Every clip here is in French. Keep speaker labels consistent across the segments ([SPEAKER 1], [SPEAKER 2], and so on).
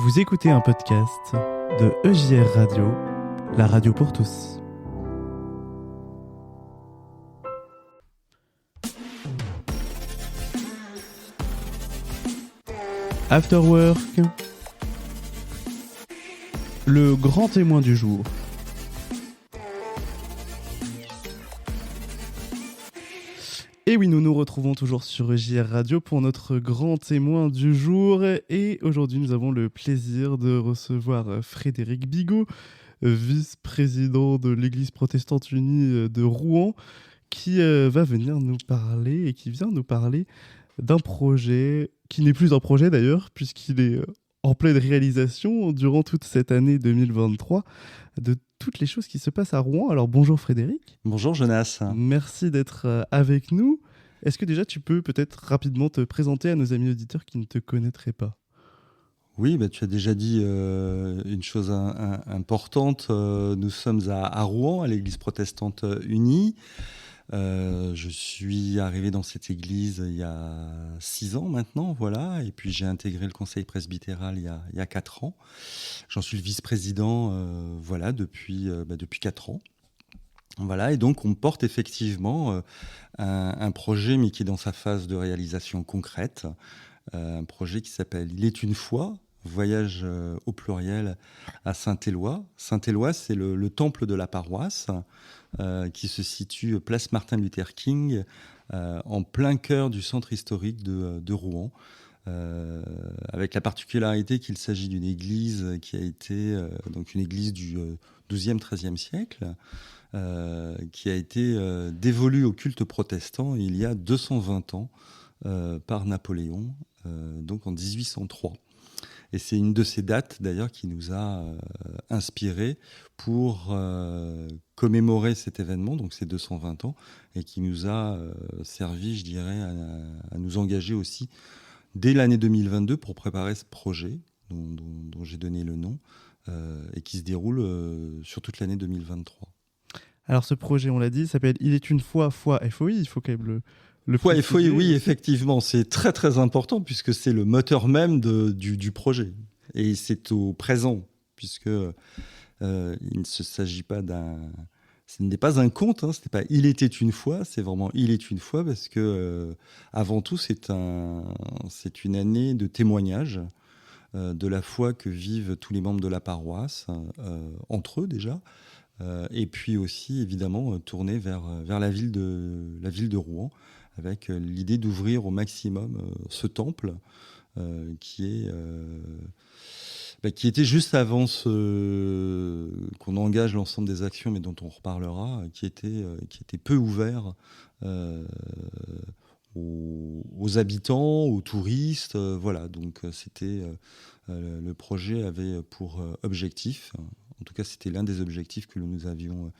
[SPEAKER 1] Vous écoutez un podcast de EJR Radio, la radio pour tous. After Work, le grand témoin du jour. Et oui, nous nous retrouvons toujours sur EJR Radio pour notre grand témoin du jour. Et aujourd'hui, nous avons le plaisir de recevoir Frédéric Bigot, vice-président de l'Église protestante unie de Rouen, qui va venir nous parler et qui vient nous parler d'un projet qui n'est plus un projet d'ailleurs, puisqu'il est en pleine réalisation durant toute cette année 2023 de toutes les choses qui se passent à Rouen. Alors bonjour Frédéric.
[SPEAKER 2] Bonjour Jonas.
[SPEAKER 1] Merci d'être avec nous. Est-ce que déjà tu peux peut-être rapidement te présenter à nos amis auditeurs qui ne te connaîtraient pas ?
[SPEAKER 2] Oui, tu as déjà dit une chose importante. Nous sommes à Rouen, à l'Église protestante unie. Je suis arrivé dans cette église il y a 6 ans maintenant, voilà. Et puis j'ai intégré le conseil presbytéral il y a 4 ans. J'en suis le vice-président depuis 4 ans. Voilà, et donc on porte effectivement un projet, mais qui est dans sa phase de réalisation concrète. Un projet qui s'appelle « Il est une fois », voyage au pluriel à Saint-Éloi. Saint-Éloi, c'est le temple de la paroisse qui se situe place Martin Luther King, en plein cœur du centre historique de Rouen. Avec la particularité qu'il s'agit d'une église qui a été donc une église du XIIe, XIIIe siècle, qui a été dévolue au culte protestant il y a 220 ans par Napoléon, donc en 1803. Et c'est une de ces dates d'ailleurs qui nous a inspirés pour commémorer cet événement, donc ces 220 ans, et qui nous a servi, je dirais, à nous engager aussi dès l'année 2022 pour préparer ce projet dont j'ai donné le nom et qui se déroule sur toute l'année 2023.
[SPEAKER 1] Alors ce projet, on l'a dit, s'appelle « Il est une fois FOI », il faut quand même le
[SPEAKER 2] FOI,
[SPEAKER 1] préciser.
[SPEAKER 2] oui, effectivement, c'est très très important puisque c'est le moteur même du projet. Et c'est au présent, puisque il ne s'agit pas ce n'est pas un conte, ce n'est pas « il était une fois », c'est vraiment « il est une fois » parce que avant tout, c'est une année de témoignage de la foi que vivent tous les membres de la paroisse, entre eux déjà, et puis aussi évidemment tourner vers la ville de Rouen, avec l'idée d'ouvrir au maximum ce temple qui était juste avant qu'on engage l'ensemble des actions, mais dont on reparlera, qui était peu ouvert aux habitants, aux touristes. Voilà, donc le projet avait pour objectif, en tout cas c'était l'un des objectifs que nous avions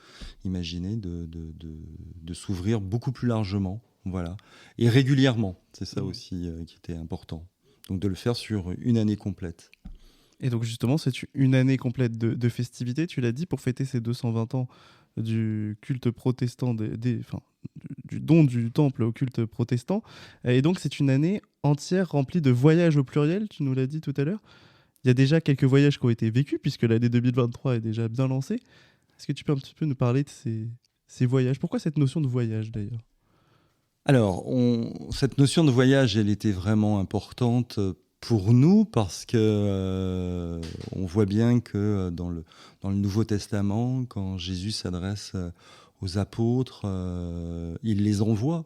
[SPEAKER 2] imaginé, de s'ouvrir beaucoup plus largement. Voilà. Et régulièrement, c'est ça aussi qui était important. Donc de le faire sur une année complète.
[SPEAKER 1] Et donc justement, c'est une année complète de festivités, tu l'as dit, pour fêter ces 220 ans du culte protestant, du don du temple au culte protestant. Et donc c'est une année entière remplie de voyages au pluriel, tu nous l'as dit tout à l'heure. Il y a déjà quelques voyages qui ont été vécus, puisque l'année 2023 est déjà bien lancée. Est-ce que tu peux un petit peu nous parler de ces voyages ? Pourquoi cette notion de voyage d'ailleurs ?
[SPEAKER 2] Alors, cette notion de voyage, elle était vraiment importante pour nous parce que on voit bien que dans le Nouveau Testament, quand Jésus s'adresse aux apôtres, il les envoie.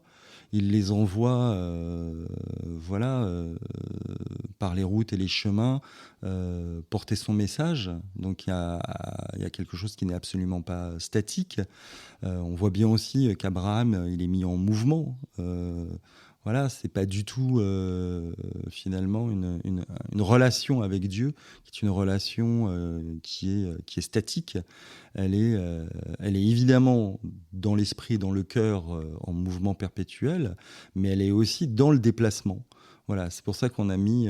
[SPEAKER 2] Il les envoie par les routes et les chemins porter son message. Donc il y a quelque chose qui n'est absolument pas statique. On voit bien aussi qu'Abraham, il est mis en mouvement. Voilà, c'est pas du tout finalement une relation avec Dieu, qui est une relation qui est statique. Elle est évidemment dans l'esprit, dans le cœur, en mouvement perpétuel, mais elle est aussi dans le déplacement. Voilà, c'est pour ça qu'on a mis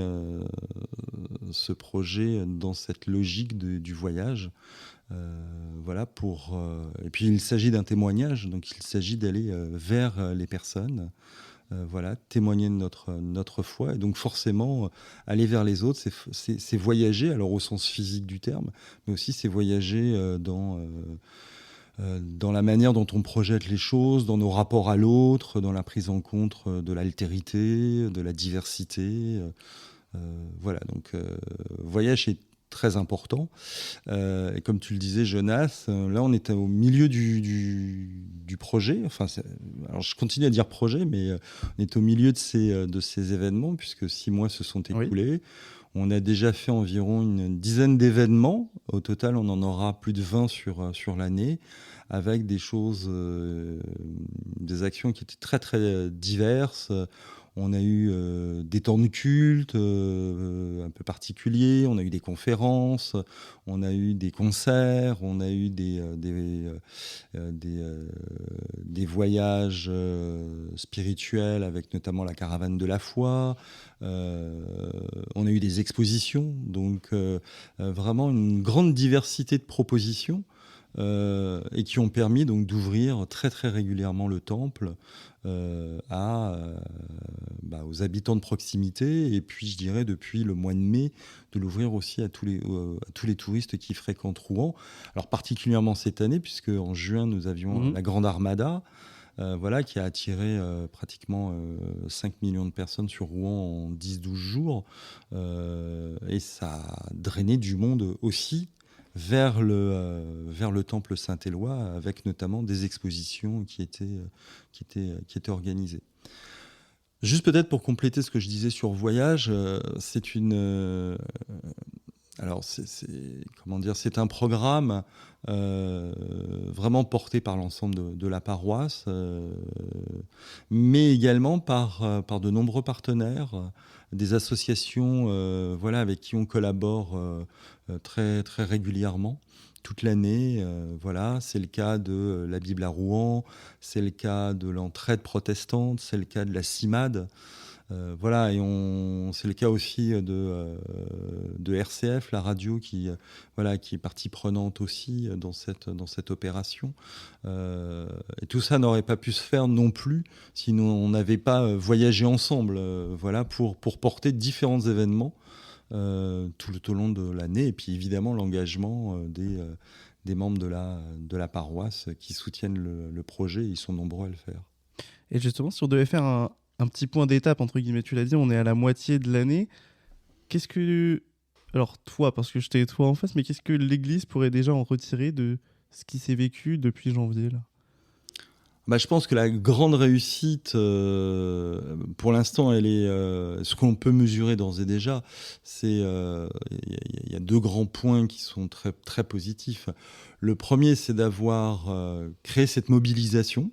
[SPEAKER 2] ce projet dans cette logique du voyage. Et puis il s'agit d'un témoignage, donc il s'agit d'aller vers les personnes, voilà, témoigner de notre foi. Et donc forcément, aller vers les autres, c'est voyager, alors au sens physique du terme, mais aussi c'est voyager dans la manière dont on projette les choses, dans nos rapports à l'autre, dans la prise en compte de l'altérité, de la diversité. Voilà, donc voyage est très important. Et comme tu le disais, Jonas, là on était au milieu du projet. Enfin, alors je continue à dire projet, mais on est au milieu de ces événements, puisque 6 mois se sont écoulés. Oui. On a déjà fait environ une dizaine d'événements. Au total, on en aura plus de 20 sur l'année, avec des choses, des actions qui étaient très très diverses. On a eu des temps de culte un peu particuliers, on a eu des conférences, on a eu des concerts, on a eu des voyages spirituels avec notamment la caravane de la foi. On a eu des expositions, donc vraiment une grande diversité de propositions. Et qui ont permis donc d'ouvrir très très régulièrement le temple aux habitants de proximité, et puis je dirais depuis le mois de mai de l'ouvrir aussi à tous les touristes qui fréquentent Rouen. Alors particulièrement cette année, puisque en juin nous avions la Grande Armada, voilà, qui a attiré pratiquement 5 millions de personnes sur Rouen en 10-12 jours, et ça a drainé du monde aussi vers le temple Saint-Éloi, avec notamment des expositions qui étaient organisées. Juste peut-être pour compléter ce que je disais sur voyage, c'est un programme vraiment porté par l'ensemble de la paroisse, mais également par de nombreux partenaires, des associations voilà, avec qui on collabore très, très régulièrement, toute l'année. Voilà, c'est le cas de la Bible à Rouen, c'est le cas de l'Entraide protestante, c'est le cas de la CIMAD. Voilà, et c'est le cas aussi de RCF, la radio, qui est partie prenante aussi dans cette opération. Et tout ça n'aurait pas pu se faire non plus si on n'avait pas voyagé ensemble, voilà, pour porter différents événements tout au long de l'année, et puis évidemment l'engagement des membres de la paroisse qui soutiennent le projet. Ils sont nombreux à le faire.
[SPEAKER 1] Et justement, si on devait faire un petit point d'étape, entre guillemets, tu l'as dit, on est à la moitié de l'année. Qu'est-ce que... Alors toi, parce que je t'ai toi en face, mais qu'est-ce que l'Église pourrait déjà en retirer de ce qui s'est vécu depuis janvier là ?
[SPEAKER 2] Je pense que la grande réussite, pour l'instant, elle est ce qu'on peut mesurer d'ores et déjà. Il y a 2 grands points qui sont très, très positifs. Le premier, c'est d'avoir créé cette mobilisation.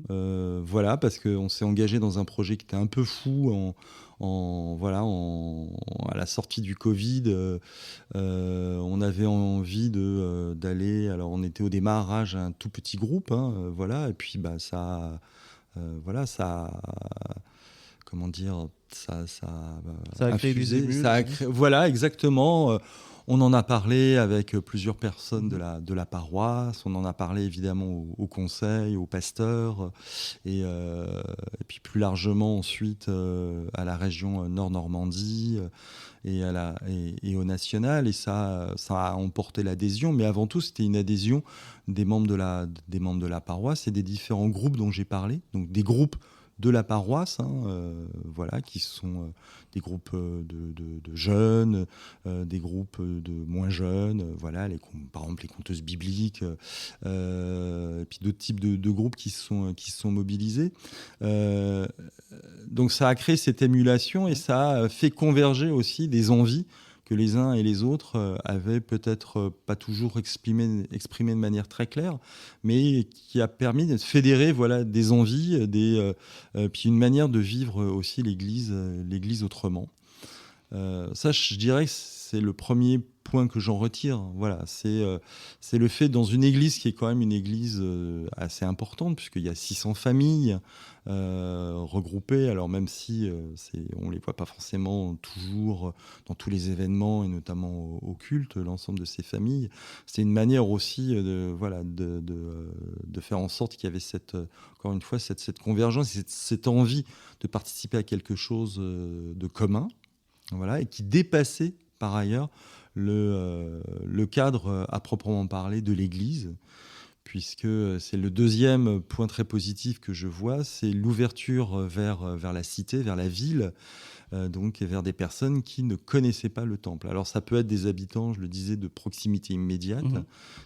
[SPEAKER 2] Voilà, parce qu'on s'est engagé dans un projet qui était un peu fou à la sortie du Covid. On avait envie d'aller. Alors, on était au démarrage un tout petit groupe, voilà, et puis ça, comment dire, ça
[SPEAKER 1] a créé des émules.
[SPEAKER 2] Voilà, exactement. On en a parlé avec plusieurs personnes de la paroisse, on en a parlé évidemment au conseil, aux pasteurs, et puis plus largement ensuite à la région Nord-Normandie et au national, et ça a emporté l'adhésion, mais avant tout c'était une adhésion des membres de la paroisse et des différents groupes dont j'ai parlé, donc des groupes de la paroisse, voilà, qui sont des groupes de jeunes, des groupes de moins jeunes, voilà, par exemple les conteuses bibliques, et puis d'autres types de groupes qui se sont mobilisés. Donc ça a créé cette émulation et ça a fait converger aussi des envies que les uns et les autres avaient peut-être pas toujours exprimé de manière très claire, mais qui a permis de fédérer, voilà, des envies, puis une manière de vivre aussi l'Église autrement. Ça, je dirais que c'est le premier point que j'en retire. Voilà, c'est le fait dans une église qui est quand même une église assez importante, puisqu'il y a 600 familles regroupées. Alors même si on les voit pas forcément toujours dans tous les événements, et notamment au culte, l'ensemble de ces familles, c'est une manière aussi de faire en sorte qu'il y avait encore une fois cette convergence, cette envie de participer à quelque chose de commun. Voilà, et qui dépassait par ailleurs le cadre à proprement parler de l'Église, puisque c'est le deuxième point très positif que je vois, c'est l'ouverture vers la cité, vers la ville, donc vers des personnes qui ne connaissaient pas le temple. Alors ça peut être des habitants, je le disais, de proximité immédiate,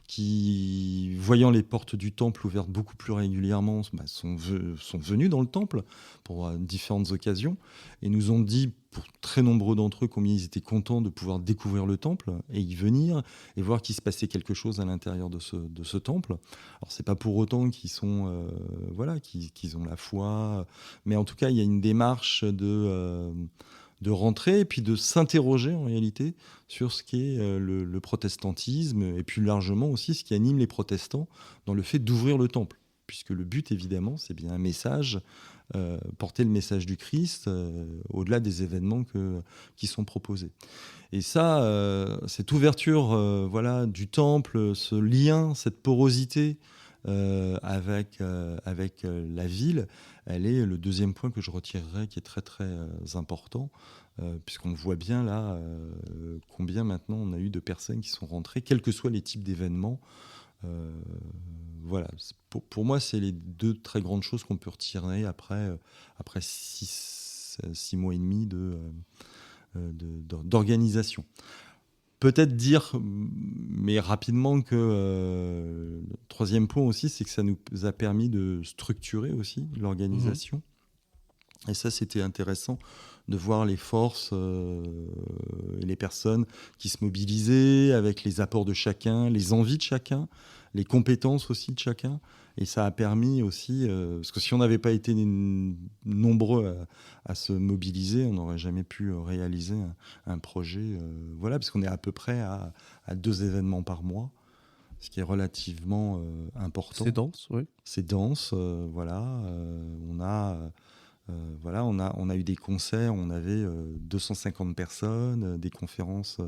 [SPEAKER 2] qui, voyant les portes du temple ouvertes beaucoup plus régulièrement, sont venus dans le temple pour différentes occasions, et nous ont dit, pour très nombreux d'entre eux, combien ils étaient contents de pouvoir découvrir le temple et y venir et voir qu'il se passait quelque chose à l'intérieur de ce temple. Alors c'est pas pour autant qu'ils sont qu'ils ont la foi, mais en tout cas il y a une démarche de rentrer et puis de s'interroger en réalité sur ce qu'est le protestantisme et plus largement aussi ce qui anime les protestants dans le fait d'ouvrir le temple, puisque le but évidemment c'est bien un message, porter le message du Christ au-delà des événements qui sont proposés. Et ça, cette ouverture du temple, ce lien, cette porosité avec la ville, elle est le deuxième point que je retirerai, qui est très très important, puisqu'on voit bien là combien maintenant on a eu de personnes qui sont rentrées, quels que soient les types d'événements. Voilà, pour moi, c'est les deux très grandes choses qu'on peut retirer après 6 mois et demi d'organisation. Peut-être dire, mais rapidement, que le troisième point aussi, c'est que ça nous a permis de structurer aussi l'organisation. Et ça, c'était intéressant de voir les forces et les personnes qui se mobilisaient avec les apports de chacun, les envies de chacun, les compétences aussi de chacun. Et ça a permis aussi, parce que si on n'avait pas été nombreux à se mobiliser, on n'aurait jamais pu réaliser un projet. Parce qu'on est à peu près à 2 événements par mois, ce qui est relativement important.
[SPEAKER 1] C'est dense, oui.
[SPEAKER 2] C'est dense, on a eu des concerts, on avait 250 personnes, des conférences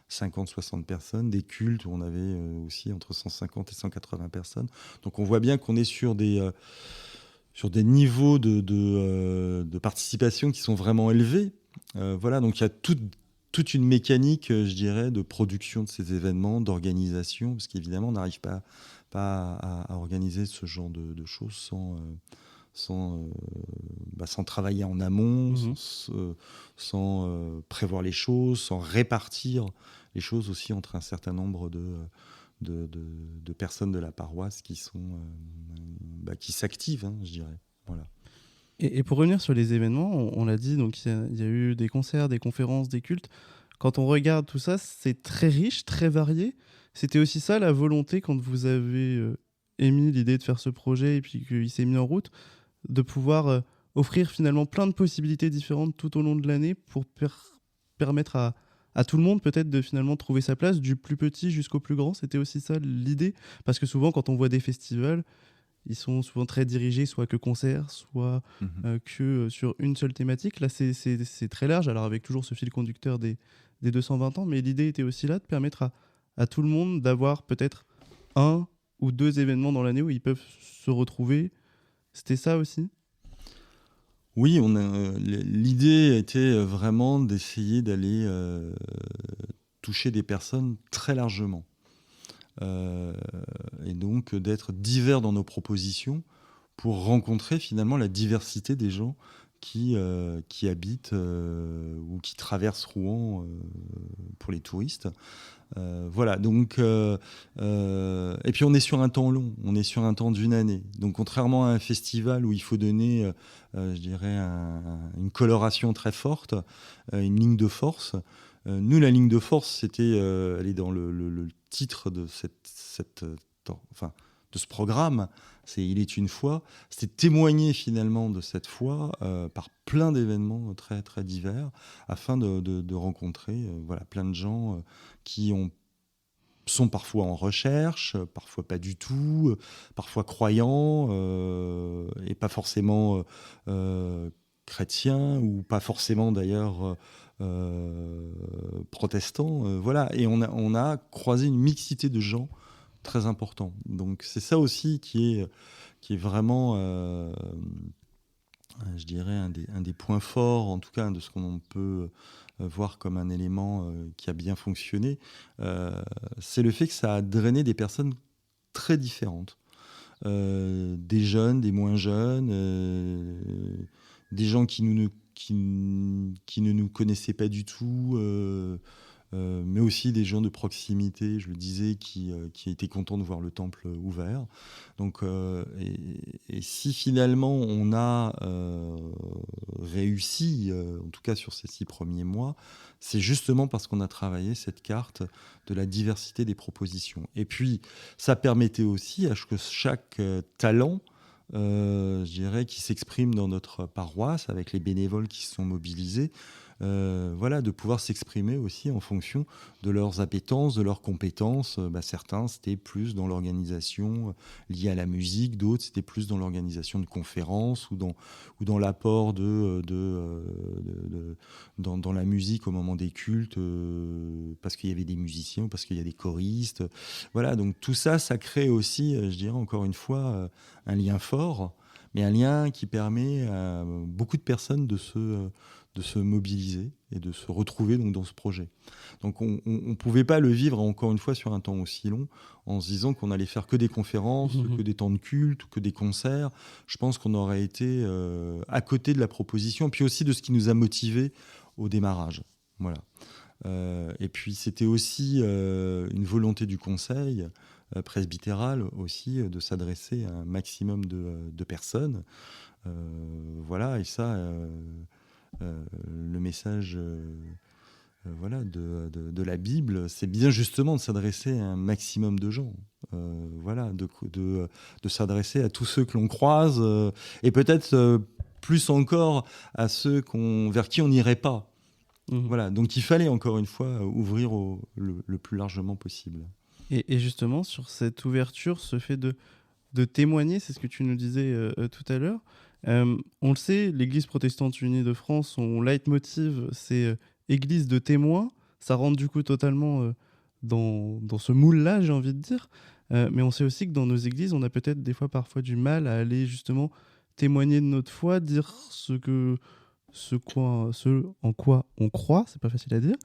[SPEAKER 2] 50-60 personnes, des cultes où on avait aussi entre 150 et 180 personnes. Donc on voit bien qu'on est sur des niveaux de participation qui sont vraiment élevés. Donc il y a toute une mécanique, je dirais, de production de ces événements, d'organisation, parce qu'évidemment on n'arrive pas à organiser ce genre de choses sans travailler en amont, sans prévoir les choses, sans répartir les choses aussi entre un certain nombre de personnes de la paroisse qui s'activent, je dirais. Voilà.
[SPEAKER 1] Et pour revenir sur les événements, on l'a dit, donc il y a eu des concerts, des conférences, des cultes. Quand on regarde tout ça, c'est très riche, très varié. C'était aussi ça la volonté quand vous avez émis l'idée de faire ce projet et puis qu'il s'est mis en route, de pouvoir offrir finalement plein de possibilités différentes tout au long de l'année pour permettre à tout le monde peut-être de finalement trouver sa place, du plus petit jusqu'au plus grand. C'était aussi ça l'idée, parce que souvent quand on voit des festivals, ils sont souvent très dirigés, soit que concert, soit que sur une seule thématique. Là, c'est très large, alors avec toujours ce fil conducteur des 220 ans, mais l'idée était aussi là de permettre à tout le monde d'avoir peut-être 1 ou 2 événements dans l'année où ils peuvent se retrouver. C'était ça aussi ?
[SPEAKER 2] Oui, l'idée était vraiment d'essayer d'aller toucher des personnes très largement. Et donc d'être divers dans nos propositions pour rencontrer finalement la diversité des gens qui habitent ou qui traversent Rouen pour les touristes. Donc et puis on est sur un temps long, on est sur un temps d'1 année. Donc contrairement à un festival où il faut donner, je dirais, une coloration très forte, une ligne de force. Nous, la ligne de force, c'était, elle est dans le titre de ce programme, c'est Il est une fois, c'était témoigner finalement de cette foi par plein d'événements très, très divers, afin de rencontrer plein de gens qui sont parfois en recherche, parfois pas du tout, parfois croyants et pas forcément chrétiens ou pas forcément d'ailleurs protestants. Voilà, et on a croisé une mixité de gens très important. Donc c'est ça aussi qui est vraiment, je dirais, un des points forts, en tout cas de ce qu'on peut voir comme un élément qui a bien fonctionné. C'est le fait que ça a drainé des personnes très différentes. Des jeunes, des moins jeunes, des gens qui ne nous connaissaient pas du tout, mais aussi des gens de proximité, je le disais, qui étaient contents de voir le temple ouvert. Donc, et si finalement on a réussi, en tout cas sur ces 6 premiers mois, c'est justement parce qu'on a travaillé cette carte de la diversité des propositions. Et puis, ça permettait aussi à ce que chaque talent, je dirais, qui s'exprime dans notre paroisse, avec les bénévoles qui se sont mobilisés, de pouvoir s'exprimer aussi en fonction de leurs appétences, de leurs compétences. Certains, c'était plus dans l'organisation liée à la musique, d'autres, c'était plus dans l'organisation de conférences ou dans l'apport dans la musique au moment des cultes, parce qu'il y avait des musiciens ou parce qu'il y a des choristes. Voilà, donc tout ça, ça crée aussi, je dirais encore une fois, un lien fort, mais un lien qui permet à beaucoup de personnes de se mobiliser et de se retrouver donc dans ce projet. Donc on ne pouvait pas le vivre encore une fois sur un temps aussi long en se disant qu'on allait faire que des conférences, que des temps de culte, que des concerts. Je pense qu'on aurait été à côté de la proposition, puis aussi de ce qui nous a motivés au démarrage. Voilà. Et puis c'était aussi une volonté du conseil presbytéral aussi de s'adresser à un maximum de personnes. Et ça... le message de la Bible, c'est bien justement de s'adresser à un maximum de gens. De s'adresser à tous ceux que l'on croise et peut-être plus encore à ceux vers qui on n'irait pas. Voilà, donc il fallait encore une fois ouvrir le plus largement possible.
[SPEAKER 1] Et justement, sur cette ouverture, ce fait de témoigner, c'est ce que tu nous disais tout à l'heure. On le sait, l'Église protestante unie de France, son leitmotiv, c'est Église de témoins. Ça rentre du coup totalement dans ce moule-là, j'ai envie de dire. Mais on sait aussi que dans nos églises, on a peut-être des fois parfois du mal à aller justement témoigner de notre foi, dire ce en quoi on croit, c'est pas facile à dire.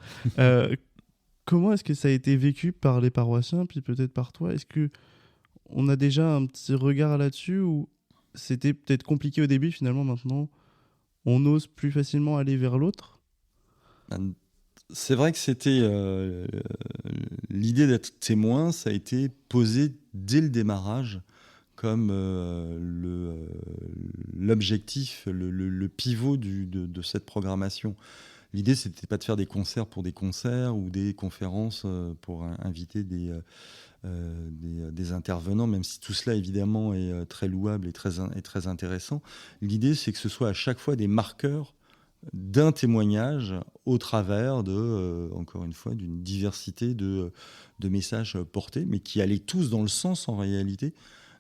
[SPEAKER 1] Comment est-ce que ça a été vécu par les paroissiens, puis peut-être par toi? Est-ce que on a déjà un petit regard là-dessus ou c'était peut-être compliqué au début, finalement maintenant on ose plus facilement aller vers l'autre?
[SPEAKER 2] C'est vrai que c'était l'idée d'être témoin, ça a été posé dès le démarrage comme l'objectif, le pivot de cette programmation. L'idée, c'était pas de faire des concerts pour des concerts ou des conférences pour inviter des intervenants, même si tout cela, évidemment, est très louable et très intéressant. L'idée, c'est que ce soit à chaque fois des marqueurs d'un témoignage au travers encore une fois, d'une diversité de messages portés, mais qui allaient tous dans le sens, en réalité,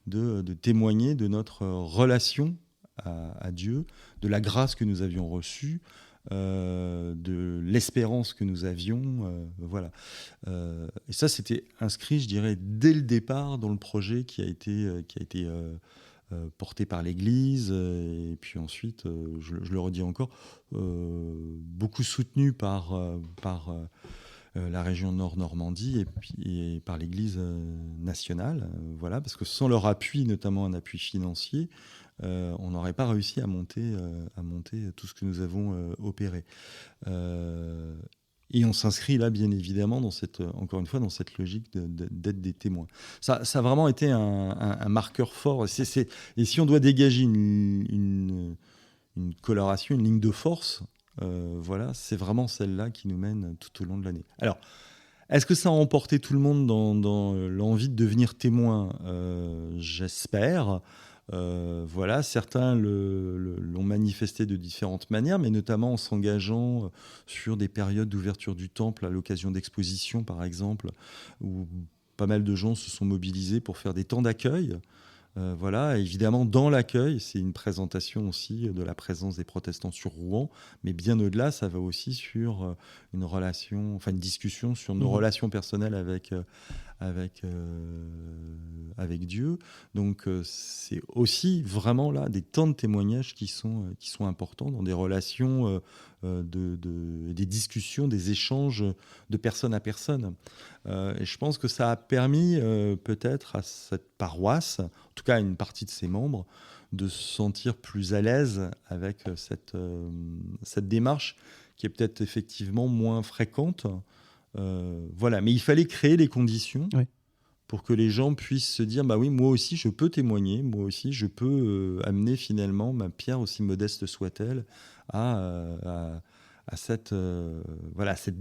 [SPEAKER 2] de témoigner de notre relation à Dieu, de la grâce que nous avions reçue, de l'espérance que nous avions. Et ça, c'était inscrit, je dirais, dès le départ dans le projet qui a été porté par l'Église, et puis ensuite, je le redis encore, beaucoup soutenu par la région Nord-Normandie et par l'Église nationale, parce que sans leur appui, notamment un appui financier, on n'aurait pas réussi à monter tout ce que nous avons opéré. Et on s'inscrit là, bien évidemment, encore une fois, dans cette logique d'être des témoins. Ça a vraiment été un marqueur fort. Et si on doit dégager une coloration, une ligne de force, c'est vraiment celle-là qui nous mène tout au long de l'année. Alors, Est-ce que ça a emporté tout le monde dans l'envie de devenir témoin? J'espère. Voilà, certains l'ont manifesté de différentes manières, mais notamment en s'engageant sur des périodes d'ouverture du temple à l'occasion d'expositions, par exemple, où pas mal de gens se sont mobilisés pour faire des temps d'accueil. Voilà, évidemment, dans l'accueil, c'est une présentation aussi de la présence des protestants sur Rouen, mais bien au-delà, ça va aussi sur une relation, enfin une discussion sur nos relations personnelles avec Dieu. Donc, c'est aussi vraiment là des temps de témoignage qui sont importants dans des relations, des discussions, des échanges de personne à personne. Et je pense que ça a permis peut-être à cette paroisse, en tout cas à une partie de ses membres, de se sentir plus à l'aise avec cette démarche qui est peut-être effectivement moins fréquente. Voilà, mais il fallait créer les conditions pour que les gens puissent se dire bah oui, moi aussi je peux témoigner, moi aussi je peux amener finalement ma pierre, aussi modeste soit-elle, à cette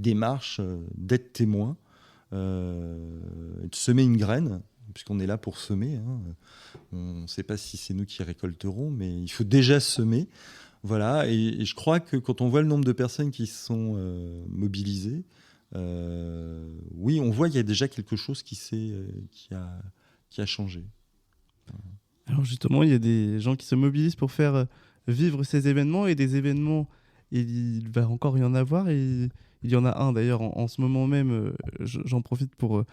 [SPEAKER 2] démarche d'être témoin, de semer une graine, puisqu'on est là pour semer. Hein. On ne sait pas si c'est nous qui récolterons, mais il faut déjà semer. Voilà, et je crois que quand on voit le nombre de personnes qui sont mobilisées, oui, on voit qu'il y a déjà quelque chose qui a changé.
[SPEAKER 1] Alors justement, il y a des gens qui se mobilisent pour faire vivre ces événements, et des événements, il va encore y en avoir, et il y en a un d'ailleurs en ce moment même, j'en profite pour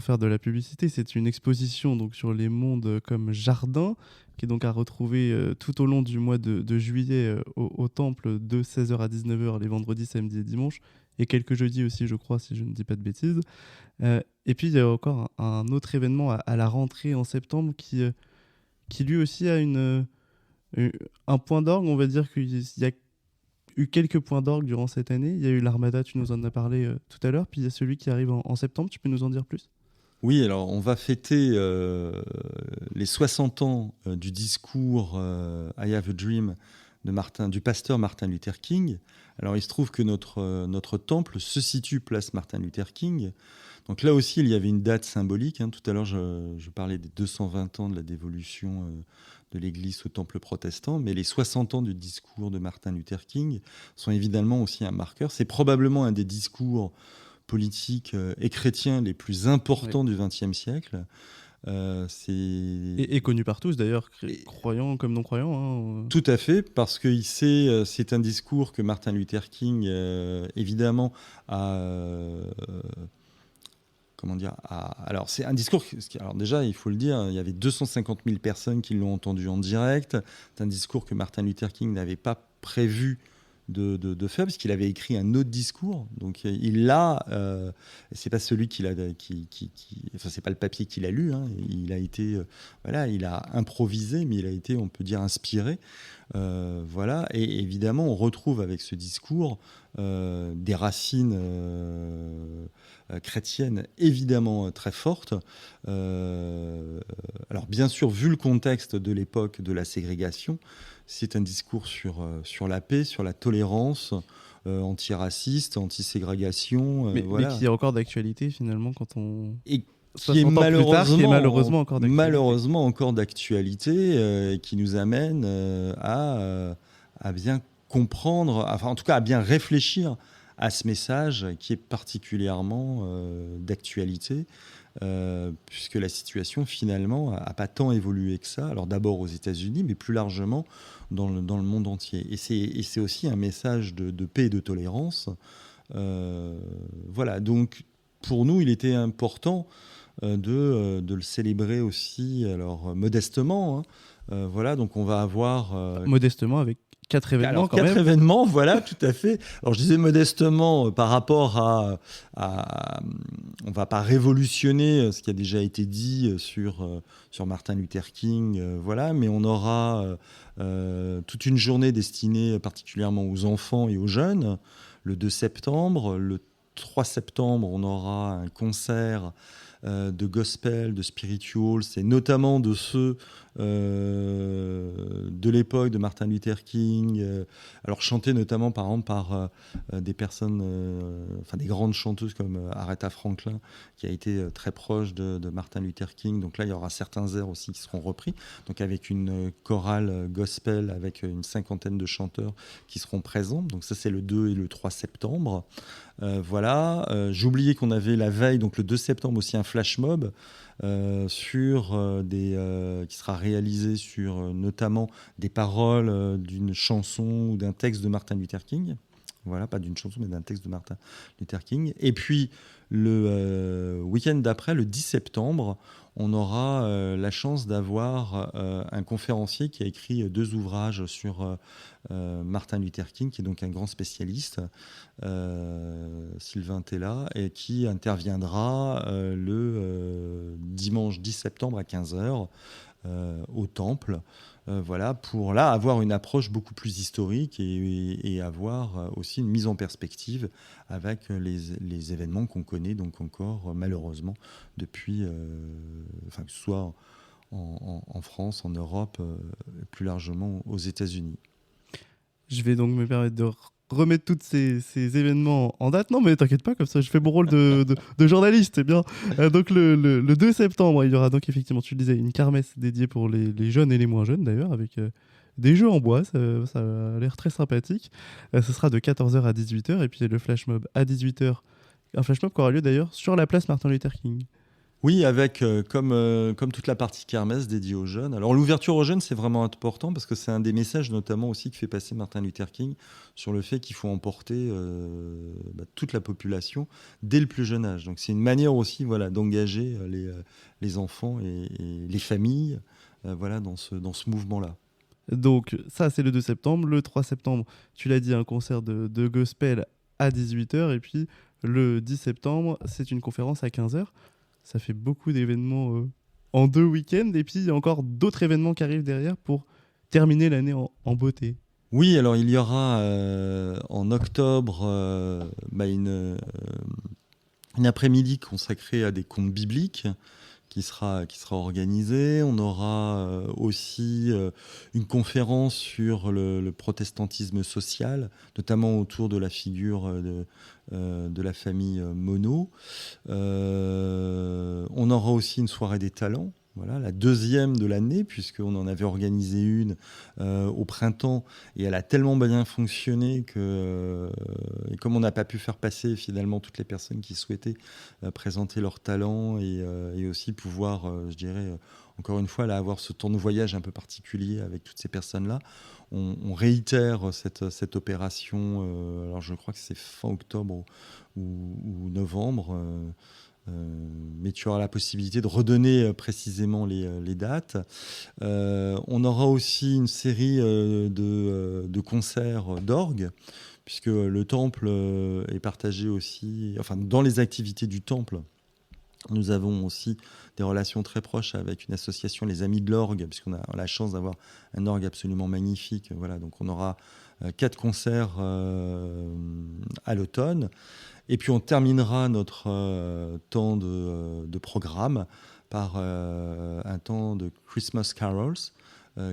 [SPEAKER 1] faire de la publicité. C'est une exposition donc sur les mondes comme jardin, qui est donc à retrouver tout au long du mois de juillet au temple, de 16h à 19h les vendredis, samedis et dimanches, et quelques jeudis aussi, je crois, si je ne dis pas de bêtises. Et puis il y a encore un autre événement à la rentrée en septembre qui lui aussi a un point d'orgue. On va dire qu'il y a eu quelques points d'orgue durant cette année. Il y a eu l'Armada, tu nous en as parlé tout à l'heure, puis il y a celui qui arrive en septembre. Tu peux nous en dire plus ?
[SPEAKER 2] Oui, alors on va fêter les 60 ans du discours I Have a Dream du pasteur Martin Luther King. Alors il se trouve que notre temple se situe place Martin Luther King. Donc là aussi, il y avait une date symbolique. Hein. Tout à l'heure, je parlais des 220 ans de la dévolution de l'Église au temple protestant, mais les 60 ans du discours de Martin Luther King sont évidemment aussi un marqueur. C'est probablement un des discours politiques et chrétiens les plus importants du XXe siècle.
[SPEAKER 1] Et connu par tous d'ailleurs, croyants comme non-croyants.
[SPEAKER 2] Tout à fait, parce que c'est un discours que Martin Luther King, évidemment, alors, c'est un discours. Alors, déjà, il faut le dire, il y avait 250 000 personnes qui l'ont entendu en direct. C'est un discours que Martin Luther King n'avait pas prévu de faire, parce qu'il avait écrit un autre discours. Donc, il l'a. C'est pas celui enfin, c'est pas le papier qu'il a lu. Hein. Il a été. Il a improvisé, mais il a été, on peut dire, inspiré. Voilà. Et évidemment, on retrouve avec ce discours des racines chrétiennes évidemment très fortes. Alors bien sûr, vu le contexte de l'époque de la ségrégation, c'est un discours sur la paix, sur la tolérance, antiraciste, anti-ségrégation.
[SPEAKER 1] Mais qui est encore d'actualité finalement quand on...
[SPEAKER 2] Et qui est malheureusement encore d'actualité, et qui nous amène à bien comprendre, enfin en tout cas à bien réfléchir à ce message qui est particulièrement d'actualité, puisque la situation finalement n'a pas tant évolué que ça. Alors d'abord aux États-Unis, mais plus largement dans le monde entier. Et c'est aussi un message de paix et de tolérance. Voilà, donc pour nous, il était important de le célébrer aussi, alors modestement. Hein. Voilà, donc on va avoir...
[SPEAKER 1] modestement avec 4 événements.
[SPEAKER 2] Alors,
[SPEAKER 1] quand
[SPEAKER 2] 4
[SPEAKER 1] même.
[SPEAKER 2] événements, voilà, tout à fait. Alors je disais modestement par rapport à on va pas révolutionner ce qui a déjà été dit sur Martin Luther King, voilà, mais on aura toute une journée destinée particulièrement aux enfants et aux jeunes. Le 2 septembre, le 3 septembre, on aura un concert de gospel, de spirituals, et notamment de ceux de l'époque de Martin Luther King, alors chanté notamment par exemple par des personnes, des grandes chanteuses comme Aretha Franklin, qui a été très proche de Martin Luther King. Donc là, il y aura certains airs aussi qui seront repris, donc avec une chorale gospel avec une 50aine de chanteurs qui seront présents. Donc ça, c'est le 2 et le 3 septembre. Voilà. J'oubliais qu'on avait la veille, donc le 2 septembre aussi, un flash mob qui sera réalisé sur notamment des paroles d'une chanson ou d'un texte de Martin Luther King. Voilà, pas d'une chanson, mais d'un texte de Martin Luther King. Et puis, le week-end d'après, le 10 septembre, on aura la chance d'avoir un conférencier qui a écrit 2 ouvrages sur Martin Luther King, qui est donc un grand spécialiste, Sylvain Tella, et qui interviendra le dimanche 10 septembre à 15h au Temple. Voilà, pour là avoir une approche beaucoup plus historique et avoir aussi une mise en perspective avec les événements qu'on connaît donc encore malheureusement depuis, que ce soit en France, en Europe, plus largement aux États-Unis.
[SPEAKER 1] Je vais donc me permettre de remettre tous ces événements en date. Non, mais t'inquiète pas, comme ça, je fais mon rôle de journaliste, c'est bien. Donc, le 2 septembre, il y aura donc effectivement, tu le disais, une kermesse dédiée pour les jeunes et les moins jeunes, d'ailleurs, avec des jeux en bois. Ça a l'air très sympathique. Ce sera de 14h à 18h, et puis le flash mob à 18h. Un flash mob qui aura lieu, d'ailleurs, sur la place Martin Luther King.
[SPEAKER 2] Oui, avec comme toute la partie kermesse dédiée aux jeunes. Alors l'ouverture aux jeunes, c'est vraiment important parce que c'est un des messages notamment aussi que fait passer Martin Luther King sur le fait qu'il faut emporter toute la population dès le plus jeune âge. Donc c'est une manière aussi d'engager les enfants et les familles dans ce mouvement-là.
[SPEAKER 1] Donc ça, c'est le 2 septembre. Le 3 septembre, tu l'as dit, un concert de gospel à 18h. Et puis le 10 septembre, c'est une conférence à 15h. Ça fait beaucoup d'événements en 2 week-ends. Et puis il y a encore d'autres événements qui arrivent derrière pour terminer l'année en beauté.
[SPEAKER 2] Oui, alors il y aura en octobre une après-midi consacrée à des contes bibliques qui sera organisée. On aura aussi une conférence sur le protestantisme social, notamment autour de la figure de la famille Monod. On aura aussi une soirée des talents. Voilà, la deuxième de l'année, puisqu'on en avait organisé une au printemps, et elle a tellement bien fonctionné que, et comme on n'a pas pu faire passer finalement toutes les personnes qui souhaitaient présenter leur talent et aussi pouvoir, encore une fois, là, avoir ce temps de voyage un peu particulier avec toutes ces personnes-là, on réitère cette opération, alors je crois que c'est fin octobre ou novembre, mais tu auras la possibilité de redonner précisément les dates. On aura aussi une série de concerts d'orgue, puisque le temple est partagé aussi, dans les activités du temple, nous avons aussi des relations très proches avec une association, les Amis de l'Orgue, puisqu'on a la chance d'avoir un orgue absolument magnifique. Voilà, donc on aura 4 concerts à l'automne. Et puis on terminera notre temps de programme par un temps de Christmas Carols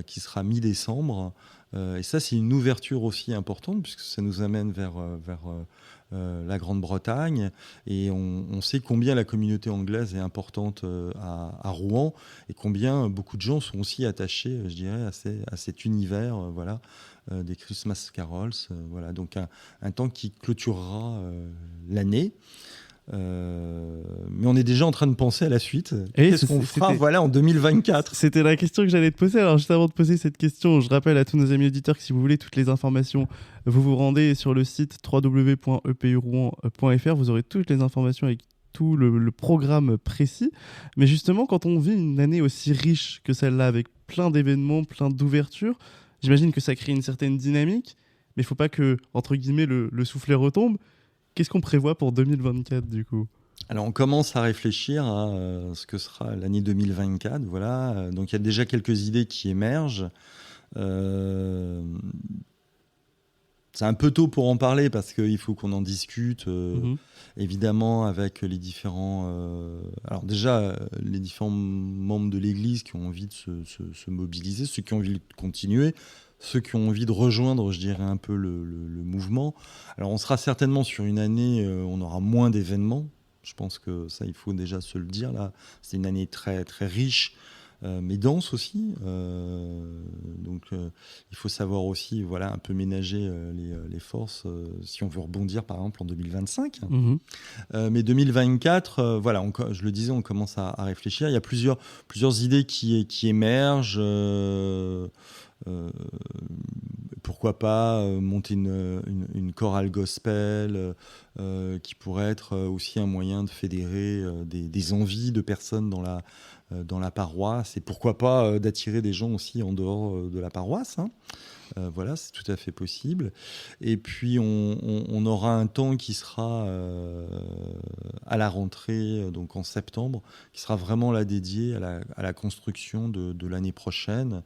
[SPEAKER 2] qui sera mi-décembre. Et ça, c'est une ouverture aussi importante puisque ça nous amène vers la Grande-Bretagne. Et on sait combien la communauté anglaise est importante à Rouen et combien beaucoup de gens sont aussi attachés, je dirais, à cet univers des Christmas Carols. Voilà, donc un temps qui clôturera l'année. Mais on est déjà en train de penser à la suite. Qu'est-ce qu'on fera en 2024 ?
[SPEAKER 1] C'était la question que j'allais te poser. Alors juste avant de poser cette question, je rappelle à tous nos amis auditeurs que si vous voulez toutes les informations, vous vous rendez sur le site www.epurouen.fr. Vous aurez toutes les informations avec tout le programme précis. Mais justement, quand on vit une année aussi riche que celle-là, avec plein d'événements, plein d'ouvertures, j'imagine que ça crée une certaine dynamique, mais il ne faut pas que, entre guillemets, le soufflet retombe. Qu'est-ce qu'on prévoit pour 2024 du coup ?
[SPEAKER 2] Alors on commence à réfléchir à ce que sera l'année 2024. Voilà. Donc il y a déjà quelques idées qui émergent. c'est un peu tôt pour en parler parce qu'il faut qu'on en discute,
[SPEAKER 1] Mhm.
[SPEAKER 2] évidemment, avec les différents. Alors, déjà, les différents membres de l'Église qui ont envie de se mobiliser, ceux qui ont envie de continuer, ceux qui ont envie de rejoindre, je dirais, un peu le mouvement. Alors, on sera certainement sur une année, on aura moins d'événements. Je pense que ça, il faut déjà se le dire. Là, c'est une année très, très riche, mais dense aussi. Donc, il faut savoir aussi, voilà, un peu ménager les forces si on veut rebondir, par exemple, en 2025.
[SPEAKER 1] Mhm.
[SPEAKER 2] Mais 2024, voilà, je le disais, on commence à réfléchir. Il y a plusieurs idées qui émergent. Euh, Pourquoi pas monter une chorale gospel qui pourrait être aussi un moyen de fédérer des envies de personnes dans la paroisse, et pourquoi pas d'attirer des gens aussi en dehors de la paroisse, hein. Voilà, c'est tout à fait possible. Et puis, on aura un temps qui sera à la rentrée, donc en septembre, qui sera vraiment là dédié à la construction de l'année prochaine.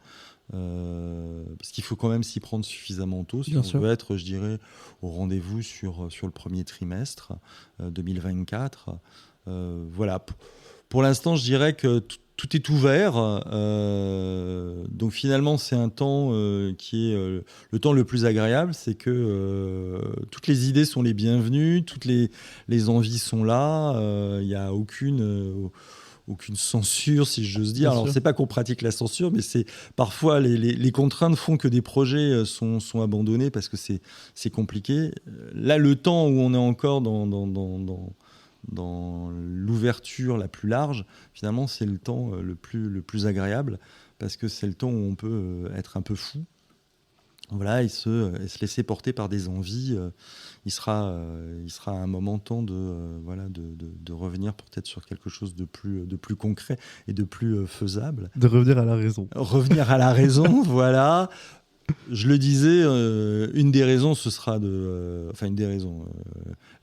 [SPEAKER 2] Parce qu'il faut quand même s'y prendre suffisamment tôt si
[SPEAKER 1] Bien
[SPEAKER 2] on
[SPEAKER 1] sûr.
[SPEAKER 2] veut être, je dirais, au rendez-vous sur le premier trimestre 2024. Voilà. Pour l'instant, je dirais que tout est ouvert. Donc finalement, c'est un temps qui est le temps le plus agréable. C'est que toutes les idées sont les bienvenues, toutes les envies sont là. Il n'y a aucune censure, si j'ose dire.
[SPEAKER 1] Bien
[SPEAKER 2] Alors,
[SPEAKER 1] sûr.
[SPEAKER 2] c'est pas qu'on pratique la censure, mais c'est parfois les contraintes font que des projets sont abandonnés parce que c'est compliqué. Là, le temps où on est encore dans l'ouverture la plus large, finalement, c'est le temps le plus agréable parce que c'est le temps où on peut être un peu fou. Voilà, et se laisser porter par des envies. Il sera un moment temps voilà, de revenir peut-être sur quelque chose de plus concret et de plus faisable.
[SPEAKER 1] De revenir à la raison.
[SPEAKER 2] Revenir à la raison, voilà. Je le disais, une des raisons, ce sera enfin, une des raisons.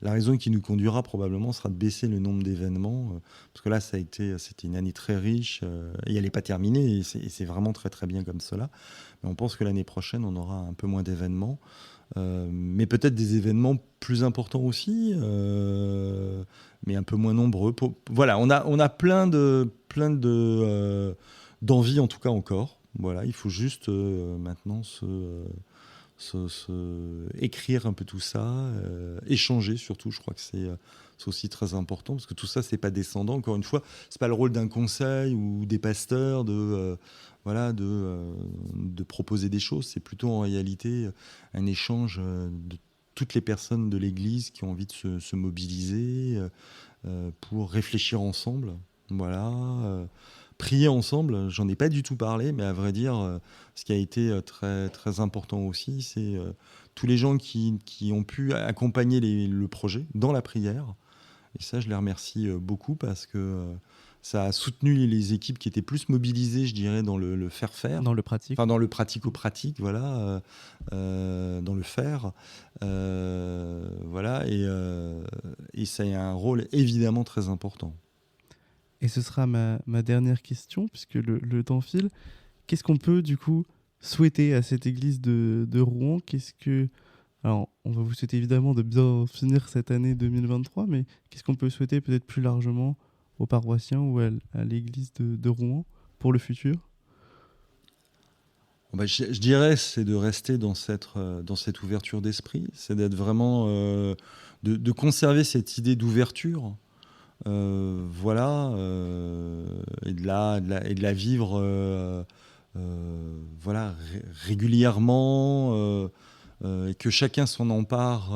[SPEAKER 2] La raison qui nous conduira probablement sera de baisser le nombre d'événements. Parce que là, c'était une année très riche et elle n'est pas terminée. Et c'est vraiment très, très bien comme cela. Mais on pense que l'année prochaine, on aura un peu moins d'événements. Mais peut-être des événements plus importants aussi, mais un peu moins nombreux. Voilà, on a d'envie en tout cas encore. Voilà, il faut juste maintenant écrire un peu tout ça, échanger surtout. Je crois que c'est aussi très important parce que tout ça, c'est pas descendant. Encore une fois, c'est pas le rôle d'un conseil ou des pasteurs voilà, de proposer des choses. C'est plutôt en réalité un échange de toutes les personnes de l'Église qui ont envie de se mobiliser pour réfléchir ensemble. Voilà. Prier ensemble, j'en ai pas du tout parlé, mais à vrai dire, ce qui a été très, très important aussi, c'est tous les gens qui ont pu accompagner le projet dans la prière. Et ça, je les remercie beaucoup parce que ça a soutenu les équipes qui étaient plus mobilisées, je dirais, dans le faire-faire.
[SPEAKER 1] Dans le pratique.
[SPEAKER 2] Enfin, dans le pratico-pratique, voilà, dans le faire. Voilà, et ça a un rôle évidemment très important.
[SPEAKER 1] Et ce sera ma dernière question, puisque le temps file. Qu'est-ce qu'on peut, du coup, souhaiter à cette église de Rouen? Alors, on va vous souhaiter évidemment de bien finir cette année 2023, mais qu'est-ce qu'on peut souhaiter peut-être plus largement aux paroissiens ou à l'église de Rouen pour le futur?
[SPEAKER 2] Bon, bah, je dirais, c'est de rester dans cette ouverture d'esprit, c'est d'être vraiment, de conserver cette idée d'ouverture, voilà, et de la vivre, voilà, régulièrement, et que chacun s'en empare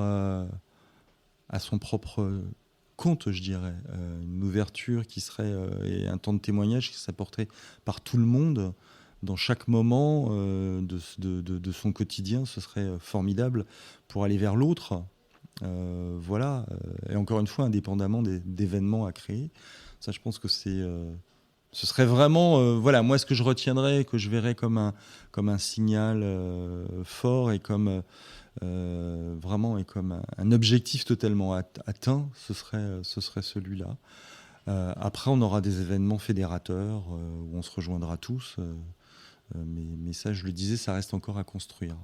[SPEAKER 2] à son propre compte, je dirais. Une ouverture qui serait, et un temps de témoignage qui serait porté par tout le monde dans chaque moment de son quotidien. Ce serait formidable pour aller vers l'autre. Voilà. Et encore une fois, indépendamment d'événements à créer. Ça, je pense que ce serait vraiment, voilà, moi, ce que je retiendrais, que je verrais comme un signal fort et comme vraiment et comme un objectif totalement atteint, ce serait celui-là. Après, on aura des événements fédérateurs où on se rejoindra tous, mais ça, je le disais, ça reste encore à construire.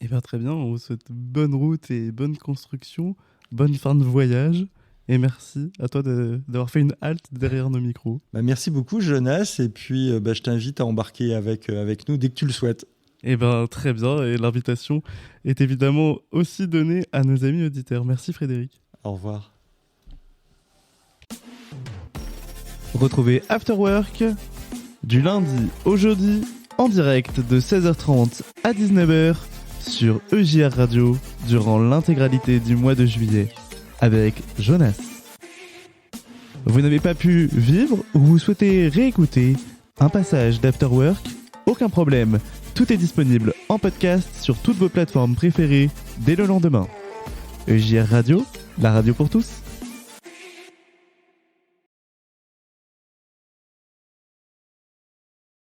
[SPEAKER 1] Eh bien très bien, on vous souhaite bonne route et bonne construction, bonne fin de voyage. Et merci à toi d'avoir fait une halte derrière nos micros.
[SPEAKER 2] Merci beaucoup Jonas, et puis je t'invite à embarquer avec nous dès que tu le souhaites.
[SPEAKER 1] Eh bien très bien, et l'invitation est évidemment aussi donnée à nos amis auditeurs. Merci Frédéric.
[SPEAKER 2] Au revoir.
[SPEAKER 1] Retrouvez After Work du lundi au jeudi en direct de 16h30 à 19h sur EJR Radio durant l'intégralité du mois de juillet avec Jonas. Vous n'avez pas pu vivre ou vous souhaitez réécouter un passage d'After Work? Aucun problème, tout est disponible en podcast sur toutes vos plateformes préférées dès le lendemain. EJR Radio, la radio pour tous.